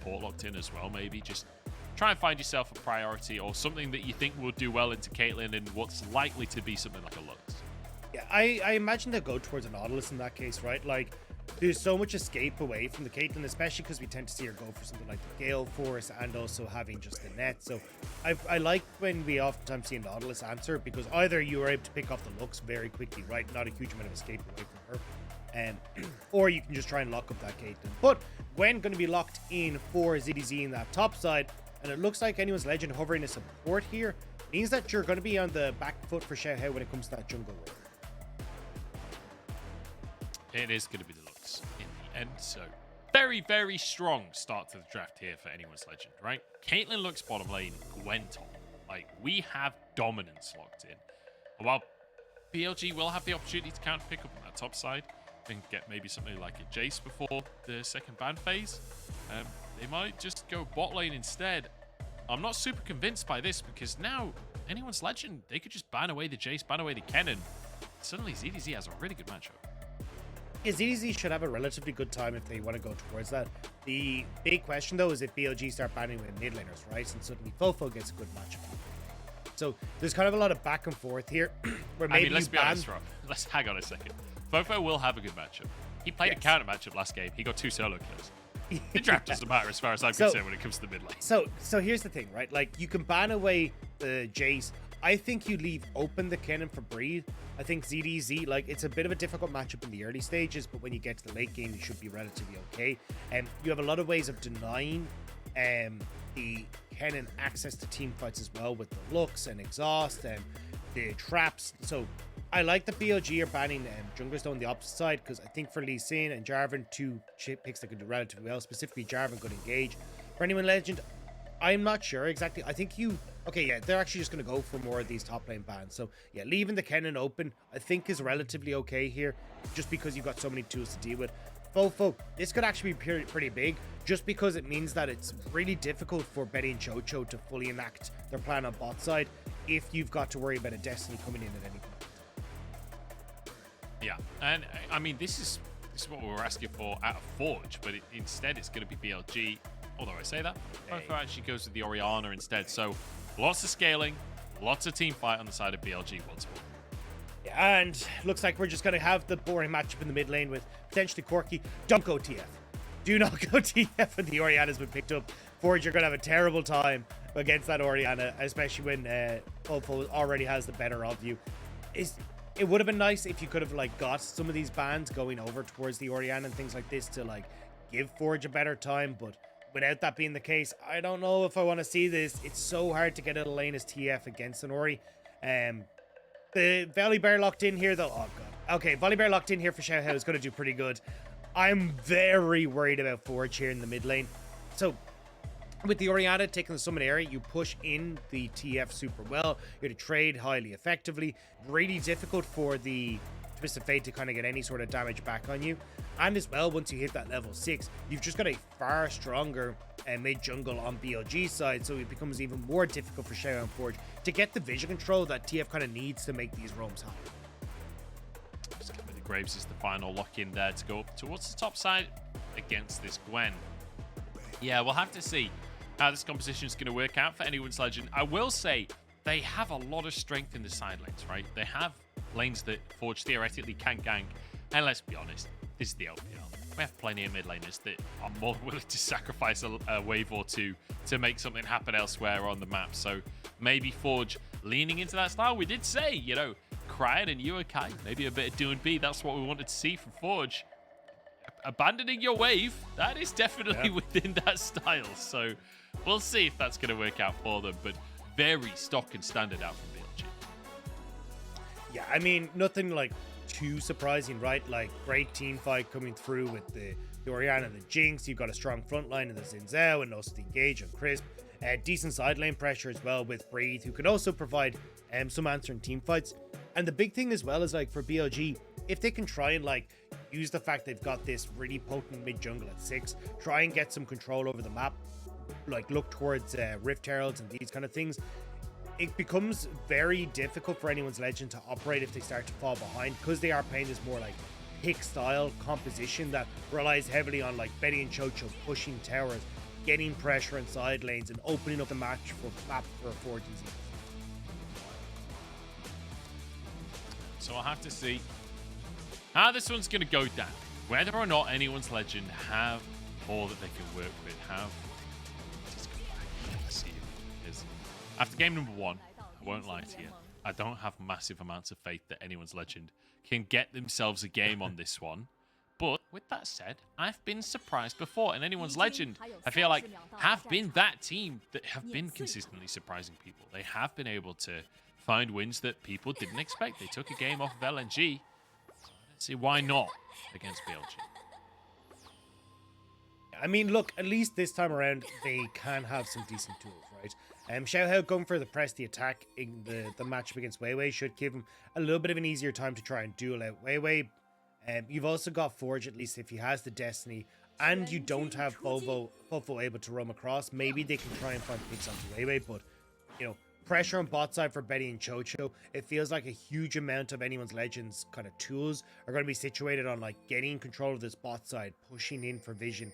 support locked in as well, maybe. Just try and find yourself a priority or something that you think will do well into Caitlyn and what's likely to be something like a Lux. Yeah, I imagine they'll go towards an Nautilus in that case, right? Like, there's so much escape away from the Caitlyn, especially because we tend to see her go for something like the Gale Force and also having just the net. So I like when we oftentimes see a Nautilus answer, because either you are able to pick off the Lux very quickly, right? Not a huge amount of escape away from her. Or you can just try and lock up that Caitlyn. But Gwen going to be locked in for ZDZ in that top side. And it looks like Anyone's Legend hovering a support here means that you're going to be on the back foot for Xiaohao when it comes to that jungle role. It is going to be the Lux in the end. So very, very strong start to the draft here for Anyone's Legend, right? Caitlyn looks bottom lane, Gwen top. Like, we have dominance locked in. While BLG will have the opportunity to counter pick up on that top side and get maybe something like a Jace before the second ban phase, they might just go bot lane instead. I'm not super convinced by this, because now Anyone's Legend, they could just ban away the Jace, ban away the Kennen. Suddenly ZDZ has a really good matchup. Yeah, ZDZ should have a relatively good time if they want to go towards that. The big question, though, is if BLG start banning with mid laners, right? And suddenly FoFo gets a good matchup. So there's kind of a lot of back and forth here. Where maybe let's be honest, Rob. Let's hang on a second. FoFo will have a good matchup. He played a counter matchup last game. He got 2 solo kills. The draft doesn't matter as far as I'm concerned when it comes to the mid lane. So here's the thing, right? Like, you can ban away the Jace. I think you leave open the Kennen for Breed. I think ZDZ, like, it's a bit of a difficult matchup in the early stages, but when you get to the late game, you should be relatively okay. And you have a lot of ways of denying the Kennen access to team fights as well, with the Lux and Exhaust and the traps. So I like the BLG are banning junglers though on the opposite side, because I think for Lee Sin and Jarvan, 2 picks that could do relatively well, specifically Jarvan could engage. For Anyone Legend, I'm not sure exactly. I think okay, yeah, they're actually just going to go for more of these top lane bans. So yeah, leaving the Kennen open, I think, is relatively okay here, just because you've got so many tools to deal with. FoFo, this could actually be pretty big, just because it means that it's really difficult for Betty and Chocho to fully enact their plan on bot side if you've got to worry about a Destiny coming in at any point. Yeah, and I mean, this is what we were asking for out of Forge, but instead it's going to be BLG. Although I say that, FoFo actually goes with the Orianna instead. So lots of scaling, lots of team fight on the side of BLG once more. Yeah, and looks like we're just going to have the boring matchup in the mid lane with potentially Quirky. Don't go TF. Do not go TF when the Orianna's been picked up. Forge, you're going to have a terrible time against that Orianna, especially when FoFo already has the better of you. It would have been nice if you could have, like, got some of these bans going over towards the Orianna and things like this to, like, give Forge a better time, but without that being the case, I don't know if I want to see this. It's so hard to get out of lane as TF against an Ori. The Volibear locked in here, though. Oh, God. Okay, Volibear locked in here for Xiaohao is going to do pretty good. I'm very worried about Forge here in the mid lane. So, with the Orianna taking the summon area, you push in the TF super well. You're to trade highly effectively. Really difficult for the Twisted Fate to kind of get any sort of damage back on you. And as well, once you hit that level 6, you've just got a far stronger mid jungle on BLG's side, so it becomes even more difficult for Xiaohao and Forge to get the vision control that TF kind of needs to make these roams happen. The Graves is the final lock in there to go up towards the top side against this Gwen. Yeah, we'll have to see how this composition is going to work out for Anyone's Legend. I will say they have a lot of strength in the side lanes, right? They have lanes that Forge theoretically can gank, and let's be honest, this is the LPL. We have plenty of mid laners that are more than willing to sacrifice a wave or two to make something happen elsewhere on the map. So maybe Forge leaning into that style. We did say, you know, Cryan and QiuQiu, maybe a bit of do and be. That's what we wanted to see from Forge. Abandoning your wave, that is definitely within that style. So we'll see if that's going to work out for them. But very stock and standard out from BLG. Yeah, I mean, nothing like too surprising, right? Like, great team fight coming through with the Orianna and the Jinx. You've got a strong front line in the Zhao and also the Engage and Crisp. Decent side lane pressure as well with Breathe, who can also provide some answer in team fights. And the big thing as well is, like, for BLG, if they can try and, like, use the fact they've got this really potent mid jungle at 6, try and get some control over the map, like look towards Rift Heralds and these kind of things, it becomes very difficult for Anyone's Legend to operate if they start to fall behind, because they are playing this more like pick style composition that relies heavily on like Betty and Chocho pushing towers. getting pressure in side lanes and opening up the match for Forge. So I'll have to see how this one's going to go down. Whether or not anyone's legend have all that they can work with, Let's go back and see. Because after game number 1, I won't lie to you, I don't have massive amounts of faith that anyone's legend can get themselves a game on this one. But with that said, I've been surprised before, and anyone's legend, I feel like, have been that team that have been consistently surprising people. They have been able to find wins that people didn't expect. They took a game off of LNG. So let's see why not against BLG. I mean, look, at least this time around, they can have some decent tools, right? Xiaohao going for the press the attack in the matchup against WeiWei should give him a little bit of an easier time to try and duel out WeiWei. You've also got Forge, at least if he has the Destiny, and you don't have FoFo able to roam across. Maybe they can try and find picks onto WeiWei, but, you know, pressure on bot side for Betty and QiuQiu. It feels like a huge amount of anyone's legends kind of tools are going to be situated on like getting control of this bot side, pushing in for vision.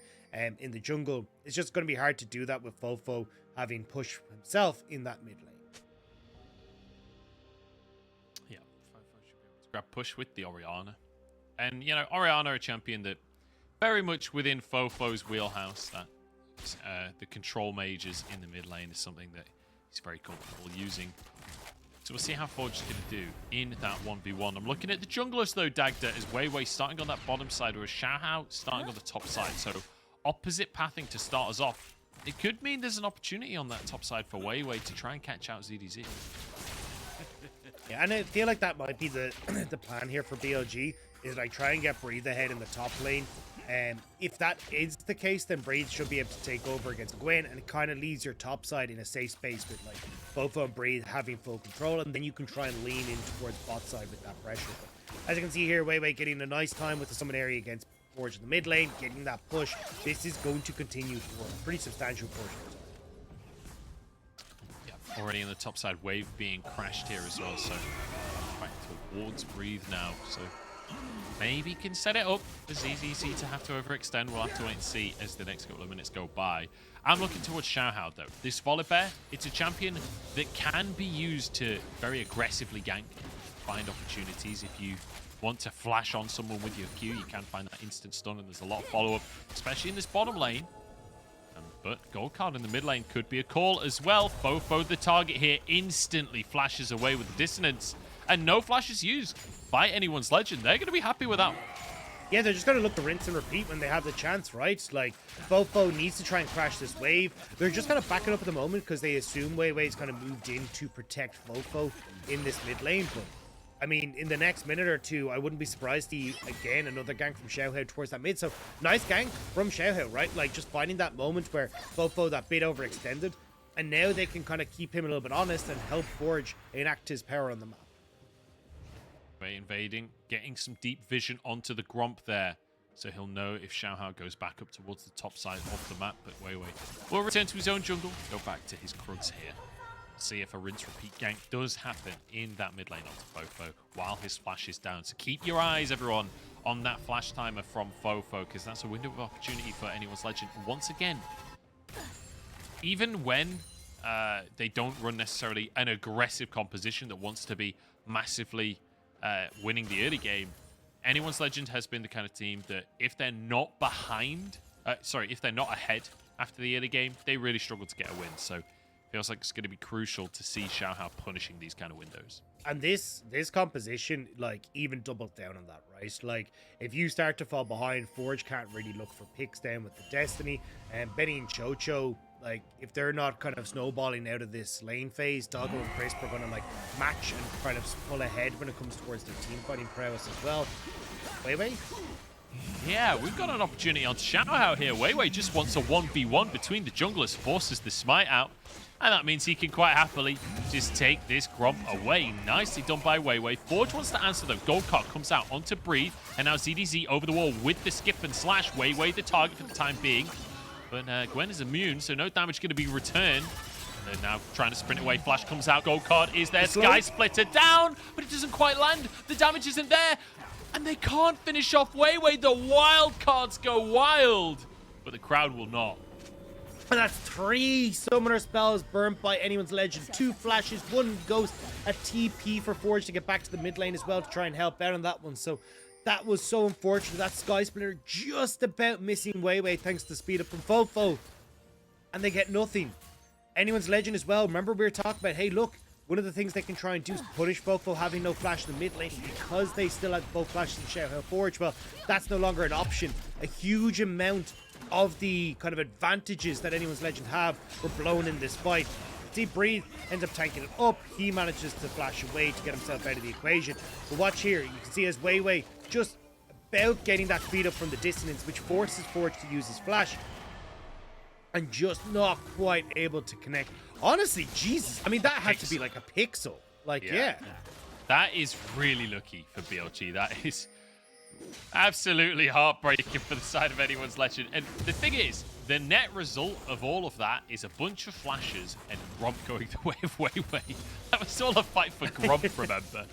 In the jungle, it's just going to be hard to do that with FoFo having pushed himself in that mid lane. Yeah, FoFo should be able to grab push with the Orianna. And, you know, Orianna, a champion that very much within FoFo's wheelhouse, that the control mages in the mid lane is something that he's very comfortable using. So we'll see how Forge is going to do in that 1v1. I'm looking at the junglers, though, Dagda, as WeiWei starting on that bottom side, whereas Xiaohao starting on the top side. So opposite pathing to start us off. It could mean there's an opportunity on that top side for WeiWei to try and catch out ZDZ. Yeah, and I feel like that might be the the plan here for BLG, is like try and get Breathe ahead in the top lane. If that is the case, then Breathe should be able to take over against Gwen, and it kind of leaves your top side in a safe space with like FoFo and Breathe having full control, and then you can try and lean in towards bot side with that pressure. But as you can see here, WeiWei getting a nice time with the summon area against Forge in the mid lane, getting that push. This is going to continue for a pretty substantial portion of time. Yeah, already in the top side, wave being crashed here as well, so back towards Breathe now. So maybe can set it up for ZZZ to have to overextend. We'll have to wait and see as the next couple of minutes go by. I'm looking towards Xiaohao, though. This Volibear, it's a champion that can be used to very aggressively gank, find opportunities. If you want to flash on someone with your Q, you can find that instant stun, and there's a lot of follow-up, especially in this bottom lane. But gold card in the mid lane could be a call as well. FoFo, the target here, instantly flashes away with the dissonance, and no flash is used by anyone's legend. They're going to be happy with that. Yeah, they're just going to look to rinse and repeat when they have the chance, right? Like, FoFo needs to try and crash this wave. They're just kind of backing up at the moment because they assume WeiWei's kind of moved in to protect FoFo in this mid lane. But, I mean, in the next minute or two, I wouldn't be surprised to see, again, another gank from Xiaohao towards that mid. So, nice gank from Xiaohao, right? Like, just finding that moment where FoFo, that bit overextended. And now they can kind of keep him a little bit honest and help Forge enact his power on the map. Invading, getting some deep vision onto the Gromp there, so he'll know if Xiaohao goes back up towards the top side of the map. But WeiWei will return to his own jungle, go back to his Krugs here. See if a rinse-repeat gank does happen in that mid lane onto FoFo while his flash is down. So keep your eyes, everyone, on that flash timer from FoFo, because that's a window of opportunity for anyone's legend. Once again, even when they don't run necessarily an aggressive composition that wants to be massively winning the early game, anyone's legend has been the kind of team that if they're not behind, if they're not ahead after the early game, they really struggle to get a win. So feels like it's going to be crucial to see Xiaohao punishing these kind of windows. And this composition, like, even doubled down on that, right? Like, if you start to fall behind, Forge can't really look for picks down with the Destiny. And Benny and QiuQiu, like, if they're not kind of snowballing out of this lane phase, Doggo and Crisp are going to, like, match and kind of pull ahead when it comes towards their team fighting prowess as well. WeiWei? Yeah, we've got an opportunity on Xiaohao here. WeiWei just wants a 1v1 between the junglers, forces the smite out. And that means he can quite happily just take this Gromp away. Nicely done by WeiWei. Forge wants to answer though. Gold card comes out onto Breathe. And now ZDZ over the wall with the skip and slash. WeiWei the target for the time being. But Gwen is immune, so no damage going to be returned. And they're now trying to sprint away. Flash comes out. Gold card is there. Sky Splitter down, but it doesn't quite land. The damage isn't there. And they can't finish off WeiWei. The wild cards go wild. But the crowd will not. And that's 3 summoner spells burnt by anyone's legend. 2 flashes, 1 ghost, a TP for Forge to get back to the mid lane as well to try and help out on that one. So that was so unfortunate. That Sky Splitter just about missing WeiWei thanks to speed up from FoFo. And they get nothing. Anyone's legend as well. Remember we were talking about, hey look, one of the things they can try and do is punish FoFo having no flash in the mid lane because they still have both flashes and Xiaohao Forge. Well, that's no longer an option. A huge amount of the kind of advantages that anyone's legend have were blown in this fight. Deep Breathe ends up tanking it up. He manages to flash away to get himself out of the equation. But watch here, you can see as WeiWei just about getting that feed up from the dissonance, which forces Forge to use his flash. And just not quite able to connect. Honestly, Jesus, I mean, that had to be like a pixel. Like, yeah. That is really lucky for BLG. That is absolutely heartbreaking for the side of anyone's legend. And the thing is, the net result of all of that is a bunch of flashes and Gromp going the way of WeiWei. That was all a fight for Gromp, remember?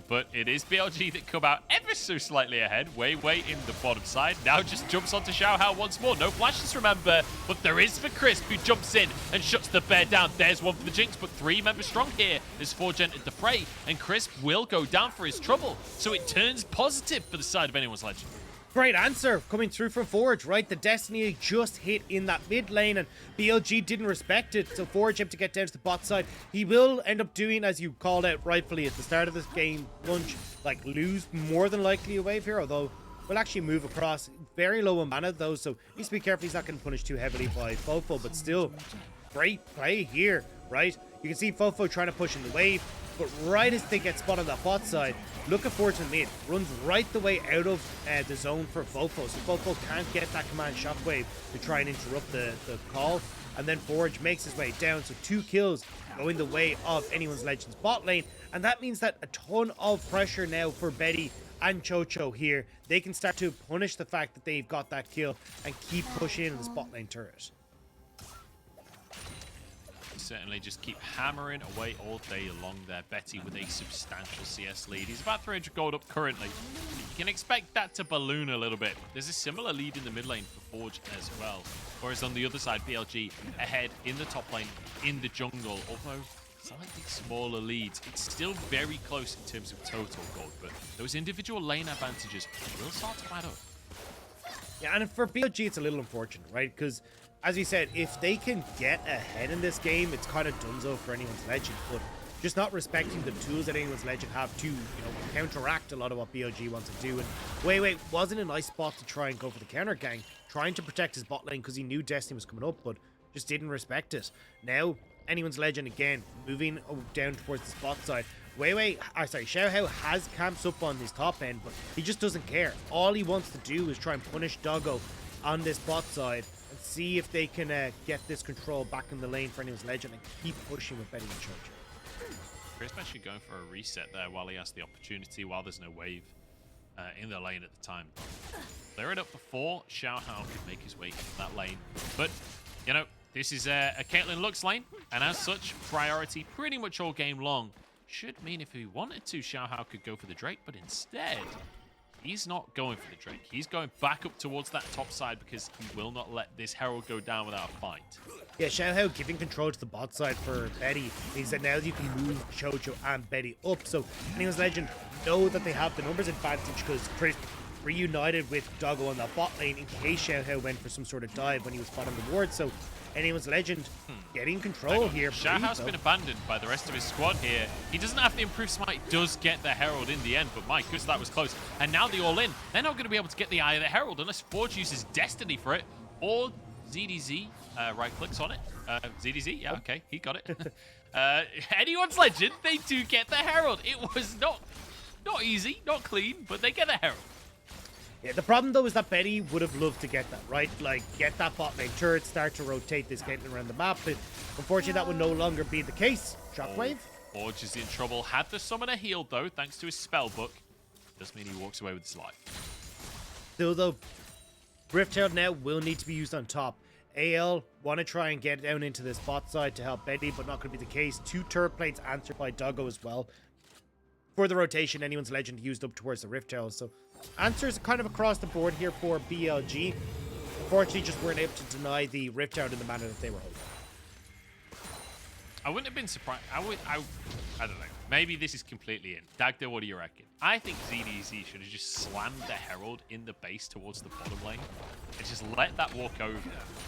But it is BLG that come out ever so slightly ahead. WeiWei in the bottom side. Now just jumps onto Xiaohao once more. No flashes, remember. But there is for Crisp, who jumps in and shuts the bear down. There's one for the Jinx, but 3 members strong here as Forge entered the fray. And Crisp will go down for his trouble. So it turns positive for the side of anyone's legend. Great answer coming through from Forge, right? The Destiny just hit in that mid lane and BLG didn't respect it. So Forge had to get down to the bot side. He will end up doing, as you called out rightfully at the start of this game, Munch, like lose more than likely a wave here, although we'll actually move across. Very low on mana though, so needs to be careful he's not getting punished too heavily by FoFo, but still, great play here, right? You can see FoFo trying to push in the wave, but right as they get spot on that bot side, look at Forge in mid, runs right the way out of the zone for FoFo, so FoFo can't get that command shockwave to try and interrupt the call, and then Forge makes his way down, so 2 kills going the way of anyone's legend's bot lane, and that means that a ton of pressure now for Betty and Chocho here. They can start to punish the fact that they've got that kill and keep pushing in the bot lane turret. Certainly just keep hammering away all day long there. Betty with a substantial CS lead. He's about 300 gold up currently. You can expect that to balloon a little bit. There's a similar lead in the mid lane for Forge as well. Whereas on the other side, BLG ahead in the top lane, in the jungle. Although slightly smaller leads, it's still very close in terms of total gold. But those individual lane advantages will start to add up. Yeah, and for BLG, it's a little unfortunate, right? Because as we said, if they can get ahead in this game, it's kind of donezo for anyone's legend. But just not respecting the tools that anyone's legend have to, counteract a lot of what BLG wants to do. And WeiWei was in a nice spot to try and go for the counter gang, trying to protect his bot lane because he knew Destiny was coming up, but just didn't respect it. Now, anyone's legend again, moving down towards the spot side. Xiaohao has camps up on his top end, but he just doesn't care. All he wants to do is try and punish Doggo on this bot side and see if they can get this control back in the lane for anyone's legend and keep pushing with Betty and Church. Chris actually going for a reset there while he has the opportunity, while there's no wave in the lane at the time. Clear it up before Xiaohao can make his way into that lane. But, this is a Caitlyn Lux lane, and as such, priority pretty much all game long. Should mean if he wanted to, Xiaohao could go for the Drake, but instead, he's not going for the Drake. He's going back up towards that top side because he will not let this Herald go down without a fight. Yeah, Xiaohao giving control to the bot side for Betty means that now you can move Chocho and Betty up. So anyone's legend know that they have the numbers advantage because Chris reunited with Doggo on that bot lane in case Xiaohao went for some sort of dive when he was spotting the ward. So anyone's legend getting control here. Xiaohao's been abandoned by the rest of his squad here. He doesn't have the improved smite, does get the Herald in the end, but my goodness, that was close. And now the all-in, they're not going to be able to get the Eye of the Herald unless Forge uses Destiny for it, or ZDZ right-clicks on it. ZDZ, yeah, okay, he got it. Anyone's legend, they do get the Herald. It was not easy, not clean, but they get the Herald. Yeah, the problem though is that Betty would have loved to get that, right? Like, get that bot lane turret, start to rotate this Caitlyn around the map, but unfortunately that would no longer be the case. Shockwave? Forge is in trouble. Had the summoner healed though, thanks to his spell book. Does mean he walks away with his life. Still though, Rift Herald now will need to be used on top. AL want to try and get down into this bot side to help Betty, but not going to be the case. 2 turret plates answered by Doggo as well. For the rotation, anyone's legend used up towards the Rift Herald, so answers kind of across the board here for BLG. Unfortunately, just weren't able to deny the Rift out in the manner that they were hoping. I wouldn't have been surprised. I don't know. Maybe this is completely in. Dagda, what do you reckon? I think ZDZ should have just slammed the Herald in the base towards the bottom lane and just let that walk over.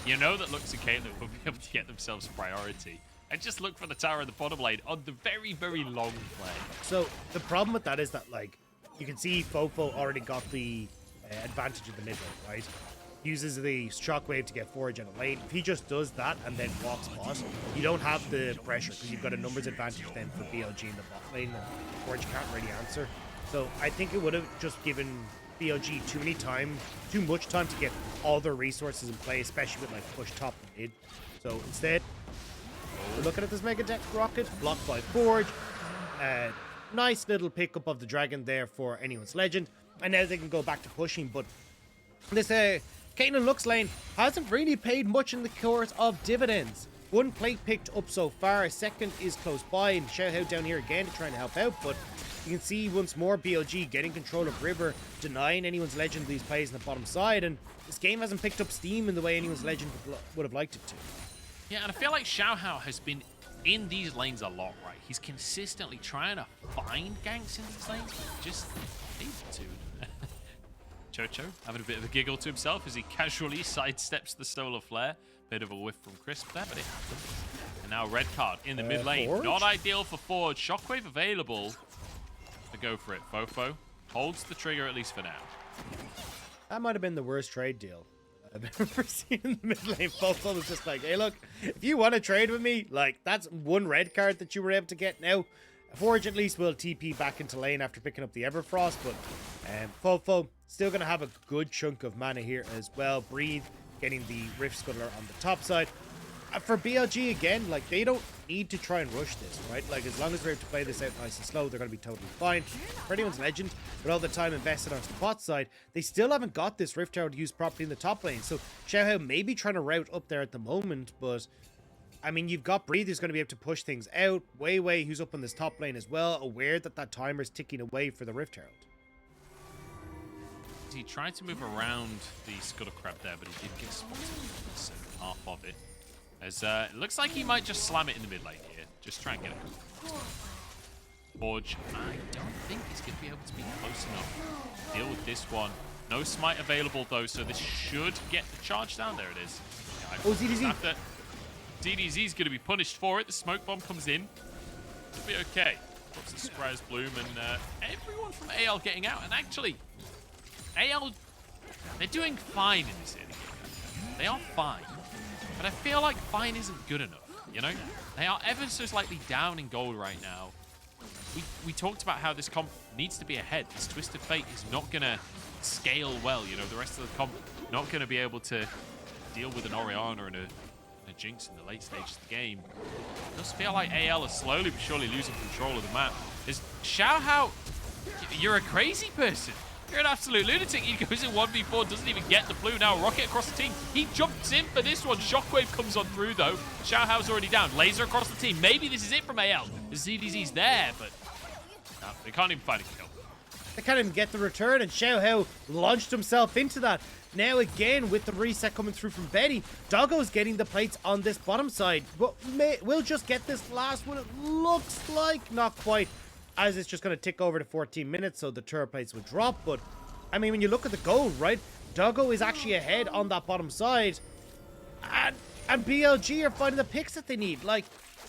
You know that Lux and Caitlyn will be able to get themselves priority. And just look for the tower in the bottom lane on the very, very long play. So the problem with that is that, like, you can see FoFo already got the advantage in the mid lane, right? Uses the shockwave to get forage in a lane. If he just does that and then walks bot, you don't have the pressure because you've got a numbers advantage then for BLG in the bot lane, and forage can't really answer. So I think it would have just given BLG too much time to get all their resources in play, especially with like push top and mid. So instead, we're looking at this Mega Deck Rocket, blocked by Forge. Nice little pickup of the dragon there for anyone's legend. And now they can go back to pushing, but this Caitlyn Lux lane hasn't really paid much in the course of dividends. One plate picked up so far, second is close by, and Xiaohao down here again trying to help out, but you can see once more BLG getting control of River, denying anyone's legend these plays on the bottom side, and this game hasn't picked up steam in the way anyone's legend would have liked it to. Yeah, and I feel like Xiaohao has been in these lanes a lot, right? He's consistently trying to find ganks in these lanes, but just able to. Chocho having a bit of a giggle to himself as he casually sidesteps the solar flare. Bit of a whiff from Crisp there, but it happens. And now red card in the mid lane. Forge? Not ideal for Forge. Shockwave available to go for it. FoFo holds the trigger at least for now. That might have been the worst trade deal I've ever seen in the mid lane. FoFo was just like, hey, look, if you want to trade with me, like, that's one red card that you were able to get now. Forge at least will TP back into lane after picking up the Everfrost, but FoFo still going to have a good chunk of mana here as well. Breathe, getting the Rift Scuttler on the top side. For BLG, again, like, they don't need to try and rush this, right? Like, as long as they're able to play this out nice and slow, they're going to be totally fine. For anyone's legend, with all the time invested onto the bot side, they still haven't got this Rift Tower used properly in the top lane. So Xiaohao may be trying to route up there at the moment, but I mean, you've got Breathe who's going to be able to push things out. WeiWei, who's up on this top lane as well, aware that that timer's ticking away for the Rift Herald. He tried to move around the Scuttle Crab there, but he did get spotted in the second half of it. As it looks like he might just slam it in the mid lane here. Just try and get it. Forge, I don't think he's going to be able to be close enough to deal with this one. No smite available though, so this should get the charge down. There it is. Yeah, oh, ZDZ. DDZ is going to be punished for it. The smoke bomb comes in. It'll be okay. Pops the surprise bloom, and everyone from AL getting out. And actually, AL, they're doing fine in this early game. They are fine. But I feel like fine isn't good enough, you know? They are ever so slightly down in gold right now. We talked about how this comp needs to be ahead. This Twisted Fate is not going to scale well, you know? The rest of the comp not going to be able to deal with an Orianna and a Jinx in the late stages of the game. It does feel like AL is slowly but surely losing control of the map. There's Xiaohao, you're a crazy person. You're an absolute lunatic. He goes in 1v4, doesn't even get the blue. Now Rocket across the team. He jumps in for this one. Shockwave comes on through though. Xiaohao's already down. Laser across the team. Maybe this is it from AL. The ZDZ's there, but no, they can't even find a kill. They can't even get the return, and Xiaohao launched himself into that. Now again, with the reset coming through from Betty, Doggo's getting the plates on this bottom side. But we'll just get this last one. It looks like not quite, as it's just going to tick over to 14 minutes, so the turret plates will drop. But, I mean, when you look at the gold, right, Doggo is actually ahead on that bottom side. And BLG are finding the picks that they need. Like,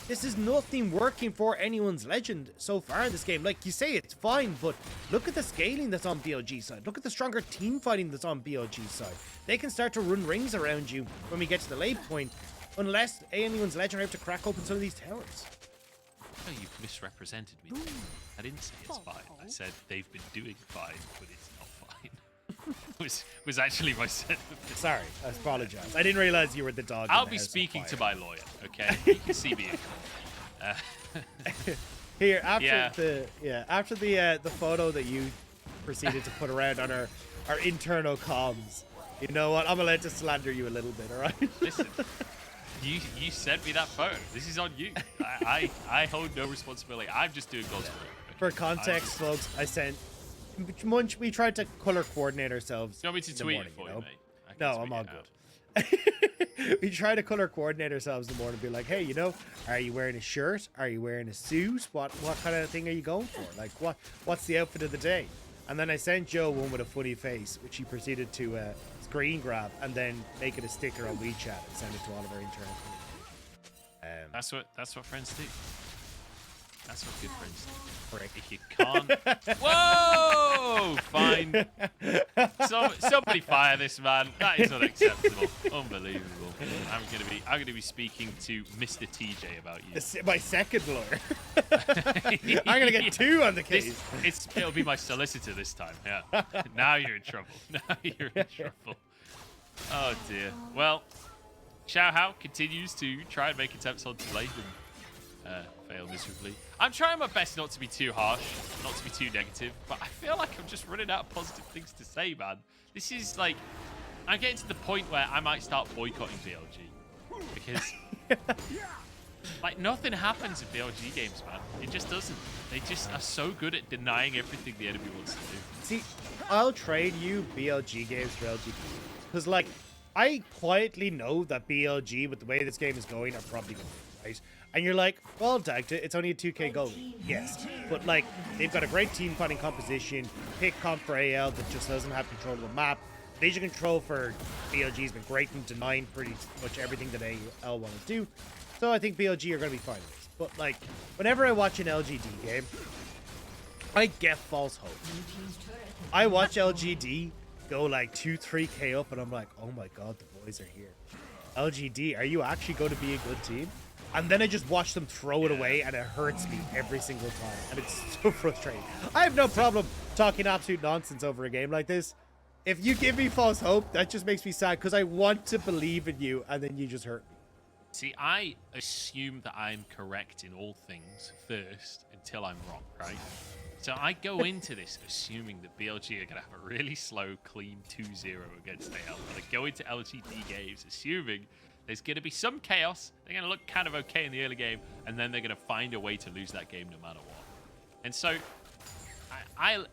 this is nothing working for anyone's legend so far in this game. Like, you say it's fine, but look at the scaling that's on BLG's side. Look at the stronger team fighting that's on BLG's side. They can start to run rings around you when we get to the late point, unless anyone's legend are able to crack open some of these towers. Oh, you've misrepresented me. I didn't say it's fine. I said they've been doing fine, but it's not fine. was actually my sentence. Sorry, I apologize. I didn't realize you were the dog. I'll be speaking to my lawyer, okay? You can see me. Here, after the photo that you proceeded to put around on our internal comms, you know what? I'm gonna let just slander you a little bit, all right? Listen. You sent me that photo. This is on you. I hold no responsibility. I'm just doing God's work. For context, folks, I sent Munch. We tried to color coordinate ourselves. Do you want me to tweet it for you, mate? No, I'm all good. We try to color coordinate ourselves in the morning and be like, hey, you know, are you wearing a shirt? Are you wearing a suit? What kind of thing are you going for? Like, what's the outfit of the day? And then I sent Joe one with a funny face, which he proceeded to screen grab and then make it a sticker on WeChat and send it to all of our internal community. That's what friends do. That's what good friends do. Frick. If you can't, whoa, fine. Somebody fire this man. That is unacceptable. Unbelievable. I'm gonna be speaking to Mr. TJ about you. My second lawyer. I'm gonna get 2 on the case. It'll be my solicitor this time. Yeah. Now you're in trouble. Now you're in trouble. Oh dear. Well, Xiaohao continues to try and make attempts on Layton. Fail miserably. I'm trying my best not to be too harsh, not to be too negative, but I feel like I'm just running out of positive things to say, man. This is like, I'm getting to the point where I might start boycotting BLG because like nothing happens in BLG games, man. It just doesn't. They just are so good at denying everything the enemy wants to do. See, I'll trade you BLG games for LG because, like, I quietly know that BLG, with the way this game is going, are probably going to win, right? And you're like, well, Dagda, it's only a 2k goal. Yes. But, like, they've got a great team fighting composition, pick comp for AL that just doesn't have control of the map. Vision control for BLG has been great in denying pretty much everything that AL want to do. So I think BLG are going to be fine with this. But, like, whenever I watch an LGD game, I get false hope. I watch LGD go, like, 2-3k up, and I'm like, oh my god, the boys are here. LGD, are you actually going to be a good team? And then I just watch them throw it away, and it hurts me every single time. And it's so frustrating. I have no problem talking absolute nonsense over a game like this. If you give me false hope, that just makes me sad, because I want to believe in you, and then you just hurt me. See, I assume that I'm correct in all things first until I'm wrong, right? So I go into this assuming that BLG are going to have a really slow, clean 2-0 against AL. And I go into LGD games assuming there's going to be some chaos. They're going to look kind of okay in the early game, and then they're going to find a way to lose that game no matter what. And so I'm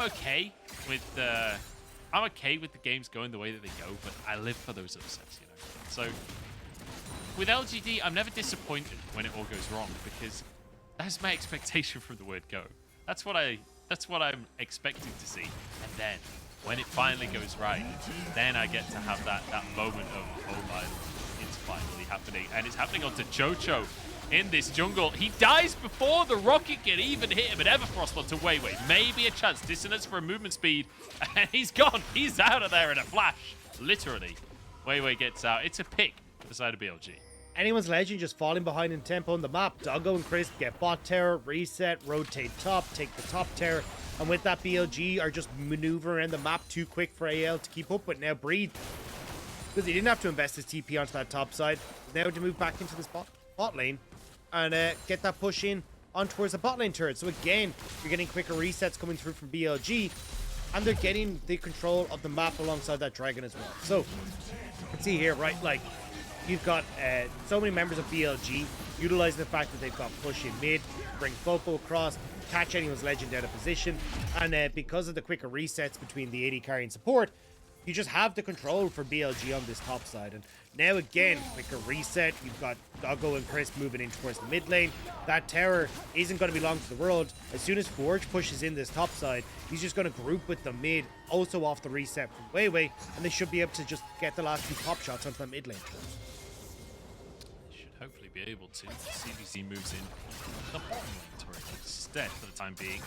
okay with the games going the way that they go, but I live for those upsets, you know. So with LGD, I'm never disappointed when it all goes wrong, because that's my expectation from the word go. That's what I'm expecting to see. And then when it finally goes right, then I get to have that moment of, oh my, it's finally happening. And it's happening onto Chocho in this jungle. He dies before the rocket can even hit him, and Everfrost onto WeiWei. Maybe a chance. Dissonance for a movement speed. And he's gone. He's out of there in a flash. Literally. WeiWei gets out. It's a pick for the side of BLG. Anyone's Legend just falling behind in tempo on the map. Doggo and Crisp get bot tower, reset, rotate top, take the top tower. And with that, BLG are just maneuvering around the map too quick for AL to keep up with. Now Breathe, because he didn't have to invest his TP onto that top side, now to move back into this bot lane and get that push in on towards the bot lane turret. So again, you're getting quicker resets coming through from BLG, and they're getting the control of the map alongside that dragon as well. So you can see here, right, like, you've got so many members of BLG utilizing the fact that they've got push in mid, bring FoFo across, catch anyone's Legend out of position, and because of the quicker resets between the AD carry and support, you just have the control for BLG on this top side. And now again, quicker reset, you've got Doggo and Chris moving in towards the mid lane. That tower isn't going to be long to the world. As soon as Forge pushes in this top side, he's just going to group with the mid, also off the reset from WeiWei, and they should be able to just get the last 2 pop shots onto the mid lane. Hopefully be able to. CBZ moves in the bottom lane turret instead for the time being.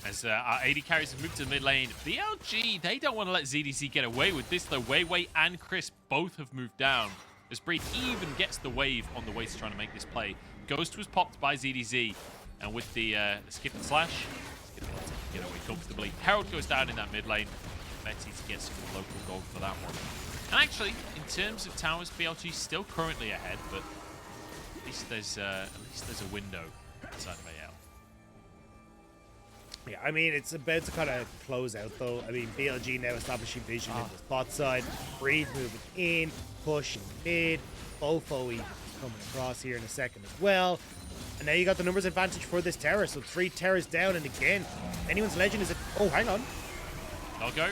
As our AD carries have moved to the mid lane. BLG, they don't want to let ZDZ get away with this though. WeiWei and Chris both have moved down. As Breed even gets the wave on the way to trying to make this play. Ghost was popped by ZDZ. And with the skip and slash, he's going to get away comfortably. Herald goes down in that mid lane. Betty to get some local gold for that one. And actually, in terms of towers, BLG still currently ahead, but at least there's a window inside of AL. Yeah, I mean, it's about to kind of close out, though. I mean, BLG now establishing vision in the spot side. Breathe moving in, pushing mid. FoFo even coming across here in a second as well. And now you got the numbers advantage for this tower. So 3 towers down, and again, anyone's Legend is a... Oh, hang on. Doggo,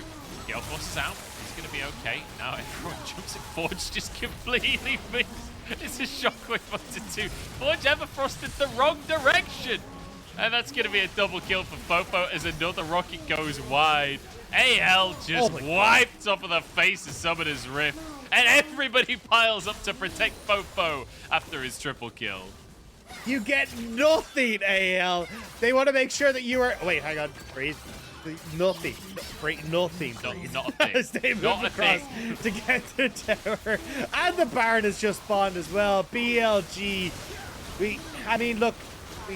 Gale forces out. He's going to be okay. Now everyone jumps in. Forge just completely missed. It's a shockwave onto 2. Forge ever frosted the wrong direction. And that's going to be a double kill for FoFo as another rocket goes wide. AL just wiped off of the face of Summoner's Rift. And everybody piles up to protect FoFo after his triple kill. You get nothing, AL. They want to make sure that you are... Wait, hang on. Breathe. Nothing. Nothing. Not a thing. As they move across to get the tower. And the Baron has just spawned as well. BLG. I mean, look.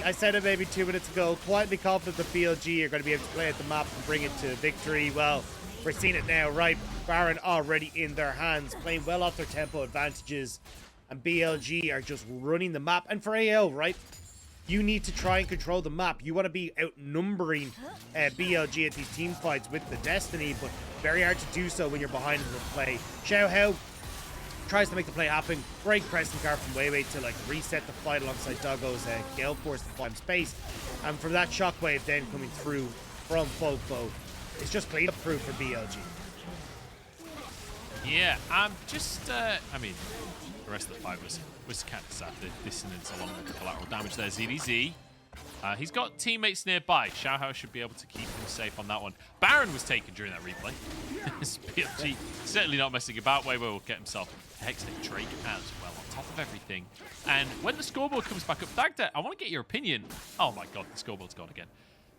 I said it maybe 2 minutes ago. Quietly confident that BLG are going to be able to play at the map and bring it to victory. Well, we're seeing it now, right? Baron already in their hands, playing well off their tempo advantages. And BLG are just running the map. And for AL, right? You need to try and control the map. You want to be outnumbering BLG at these team fights with the Destiny, but very hard to do so when you're behind in the play. Xiaohao tries to make the play happen. Great pressing card from WeiWei to like reset the fight alongside Doggo's Gale Force to find space. And from that shockwave then coming through from FoFo, it's just clean up through for BLG. Yeah, I'm just, I mean, the rest of the fight was kind of sad. The dissonance along with the collateral damage there. ZDZ. He's got teammates nearby. Xiaohao should be able to keep him safe on that one. Baron was taken during that replay. BLG certainly not messing about. WeiWei will get himself a Hextech Drake as well on top of everything. And when the scoreboard comes back up, Dagda, I want to get your opinion. Oh my god, the scoreboard's gone again.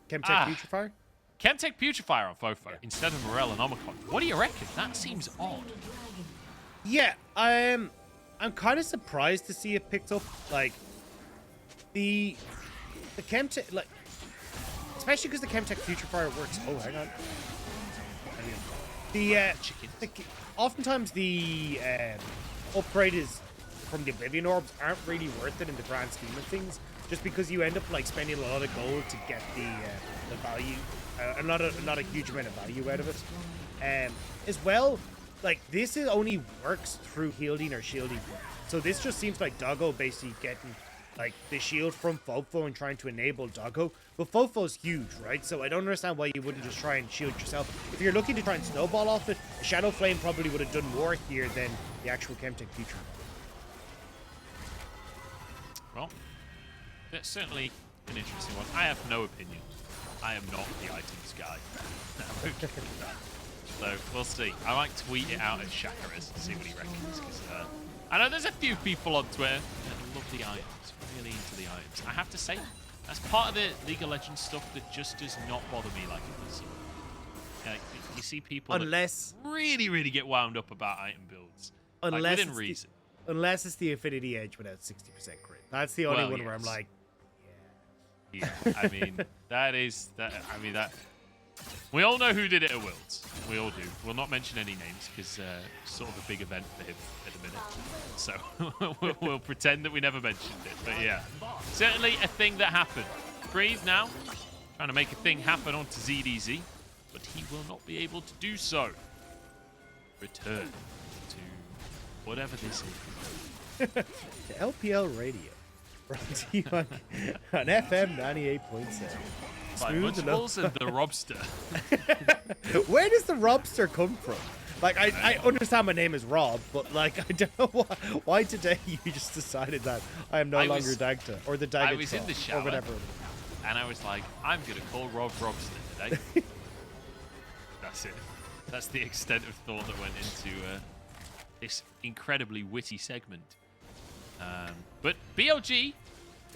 Chemtech Putrefier? Chemtech Putrefier on FoFo instead of Morel and Omicron. What do you reckon? That seems odd. Yeah, I'm kind of surprised to see it picked up. Like, the Chemtech, like, especially because the Chemtech Putrefier works. Oh, hang on. Oftentimes the upgrade is from the Oblivion Orbs aren't really worth it in the grand scheme of things, just because you end up like spending a lot of gold to get the value, not a huge amount of value out of it. As well, like this only works through healing or shielding. So this just seems like Doggo basically getting like the shield from FoFo and trying to enable Doggo. But FoFo's huge, right? So I don't understand why you wouldn't just try and shield yourself. If you're looking to try and snowball off it, a Shadow Flame probably would have done more here than the actual Chemtech Future. Well, that's certainly an interesting one. I have no opinion. I am not the items guy. So we'll see. I might tweet it out at Shakaris and see what he reckons. Because I know there's a few people on Twitter that love the items, really into the items. I have to say, that's part of the League of Legends stuff that just does not bother me like it does. You see people that really, really get wound up about item builds. Like, within reason. Unless it's the Affinity Edge without 60% crit. That's the only one where I'm like, yeah. I mean, we all know who did it at Worlds. We all do. We'll not mention any names because it's sort of a big event for him at the minute. So we'll pretend that we never mentioned it. But yeah, certainly a thing that happened. Breathe now, trying to make a thing happen onto ZDZ, but he will not be able to do so. Return to whatever this is. The LPL radio. Brought to you on FM 98.7. By Munchables and the Robster. Where does the Robster come from? Like, I understand my name is Rob, but like, I don't know why today you just decided that I am no longer Dagda or the Dagda. I was in the shower, or whatever. And I was like, I'm going to call Rob Robster today. That's it. That's the extent of thought that went into this incredibly witty segment. But BLG,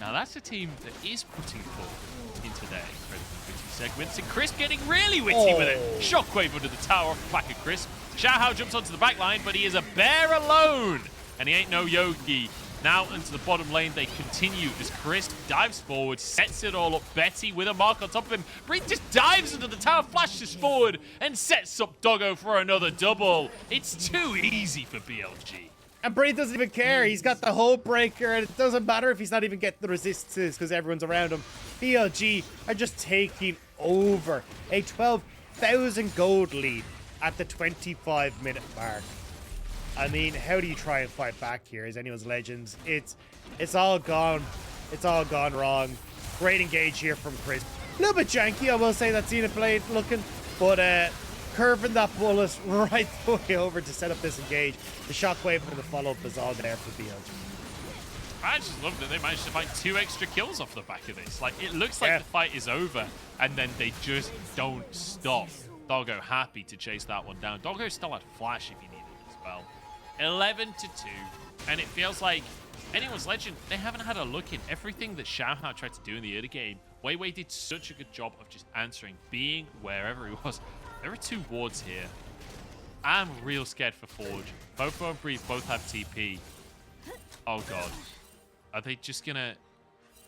now that's a team that is putting forward into their incredibly witty segments. And Chris getting really witty with it. Shockwave under the tower off the back of Chris. Xiaohao jumps onto the back line, but he is a bear alone. And he ain't no Yogi. Now into the bottom lane, they continue as Chris dives forward, sets it all up. Betty with a mark on top of him. Bree just dives into the tower, flashes forward, and sets up Doggo for another double. It's too easy for BLG. And Bree doesn't even care. He's got the whole breaker, and it doesn't matter if he's not even getting the resistances because everyone's around him. BLG are just taking over a 12,000 gold lead at the 25-minute mark. I mean, how do you try and fight back here as anyone's legends? It's all gone. It's all gone wrong. Great engage here from Chris. A little bit janky, I will say, that Zenith Blade looking, but curving that bullet right the way over to set up this engage. The shockwave and the follow-up is all there for BLG. I just love that they managed to find 2 extra kills off the back of this. Like, it looks like the fight is over, and then they just don't stop. Doggo happy to chase that one down. Doggo still had flash if he needed it as well. 11-2, and it feels like anyone's legend, they haven't had a look in everything that Xiaohao tried to do in the early game. WeiWei did such a good job of just answering, being wherever he was. There are 2 wards here. I'm real scared for Forge. FoFo and Breathe both have TP. Oh, God. Are they just going to...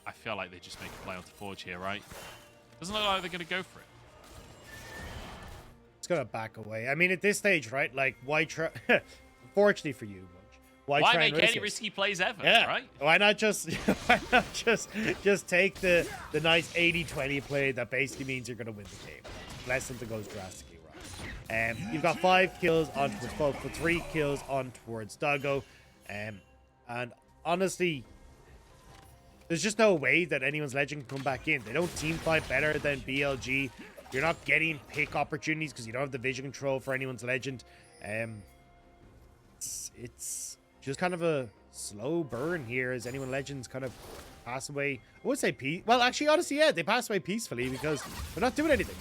I feel like they just make a play onto Forge here, right? Doesn't look like they're going to go for it. It's going to back away. I mean, at this stage, right? Like, why try... Unfortunately for you, why try make any risky plays ever, right? Why not just take the nice 80-20 play that basically means you're going to win the game, unless something goes drastically wrong. You've got 5 kills on towards FoFo, 3 kills on towards Doggo, and honestly, there's just no way that anyone's legend can come back in. They don't team fight better than BLG. You're not getting pick opportunities because you don't have the vision control for anyone's legend. It's just kind of a slow burn here as anyone legends kind of pass away. I would say peace. Well, actually, honestly, yeah, they pass away peacefully because they're not doing anything.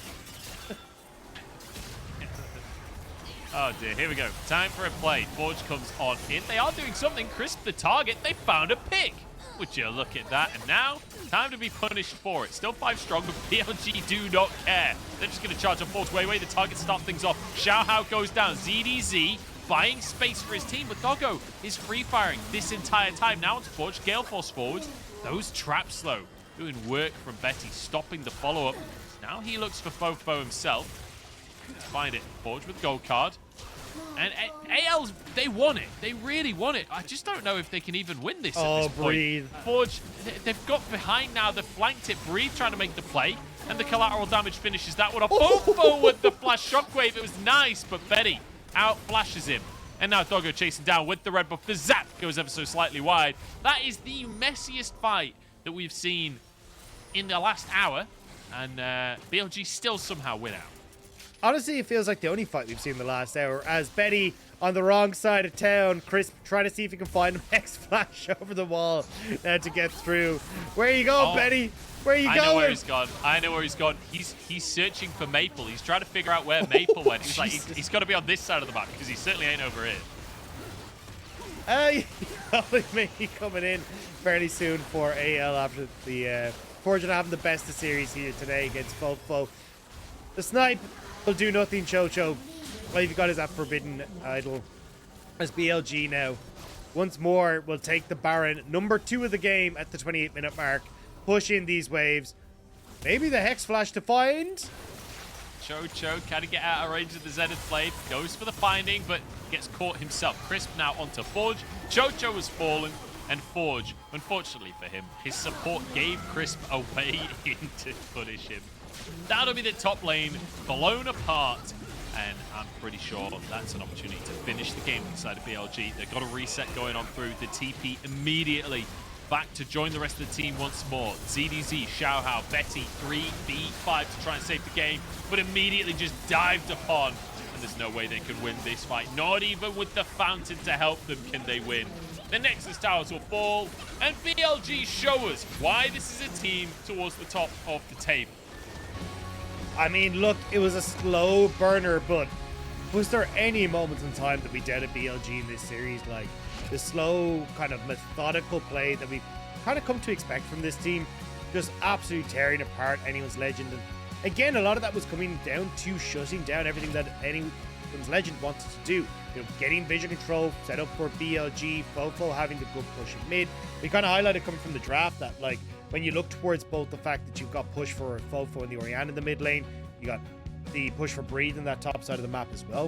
Oh dear, here we go. Time for a play. Forge comes on in. They are doing something. Crisp the target. They found a pick. Would you look at that? And now, time to be punished for it. Still 5 strong, but BLG do not care. They're just going to charge up Forge. WeiWei, the target, start things off. Xiaohao goes down. ZDZ buying space for his team, but Doggo is free firing this entire time. Now onto Forge. Gale Force forwards. Those traps, though, doing work from Betty, stopping the follow-up. Now he looks for FoFo himself. Let's find it. Forge with gold card. And AL's, they want it. They really want it. I just don't know if they can even win this at this point. Breathe. Forge, they've got behind now. They've flanked it. Breathe trying to make the play. And the collateral damage finishes that one off. FoFo with the flash shockwave. It was nice, but Betty out flashes him. And now Doggo chasing down with the red buff. The zap goes ever so slightly wide. That is the messiest fight that we've seen in the last hour. And BLG still somehow win out. Honestly, it feels like the only fight we've seen in the last hour, as Betty on the wrong side of town, Crisp trying to see if he can find an X-Flash over the wall to get through. Where you going, Betty? Where you going? I know where he's gone. I know where he's gone. He's searching for Maple. He's trying to figure out where Maple went. He's like, he's got to be on this side of the map because he certainly ain't over here. Maybe coming in fairly soon for AL after the Fortune having the best of series here today against FoFo. The snipe will do nothing, Chocho. All you've got is that Forbidden Idol. As BLG now, once more, will take the Baron. Number 2 of the game at the 28-minute mark. Push in these waves. Maybe the Hex Flash to find. Chocho kind of get out of range of the Zenith Blade. Goes for the finding, but gets caught himself. Crisp now onto Forge. Chocho has fallen. And Forge, unfortunately for him, his support gave Crisp a way in to punish him. That'll be the top lane blown apart, and I'm pretty sure that's an opportunity to finish the game inside of BLG. They've got a reset going on through the TP immediately. Back to join the rest of the team once more. ZDZ, Xiaohao, Betty, 3v5 to try and save the game, but immediately just dived upon, and there's no way they could win this fight. Not even with the fountain to help them can they win. The Nexus towers will fall, and BLG show us why this is a team towards the top of the table. I mean, look, it was a slow burner, but was there any moments in time that we doubted BLG in this series? Like, the slow, kind of methodical play that we've kind of come to expect from this team, just absolutely tearing apart anyone's legend. And again, a lot of that was coming down to shutting down everything that anyone's legend wanted to do. You know, getting vision control set up for BLG, FoFo having the good push in mid. We kind of highlighted coming from the draft that, like, when you look towards both the fact that you've got push for FoFo and the Orianna in the mid lane, you got the push for Breathe in that top side of the map as well.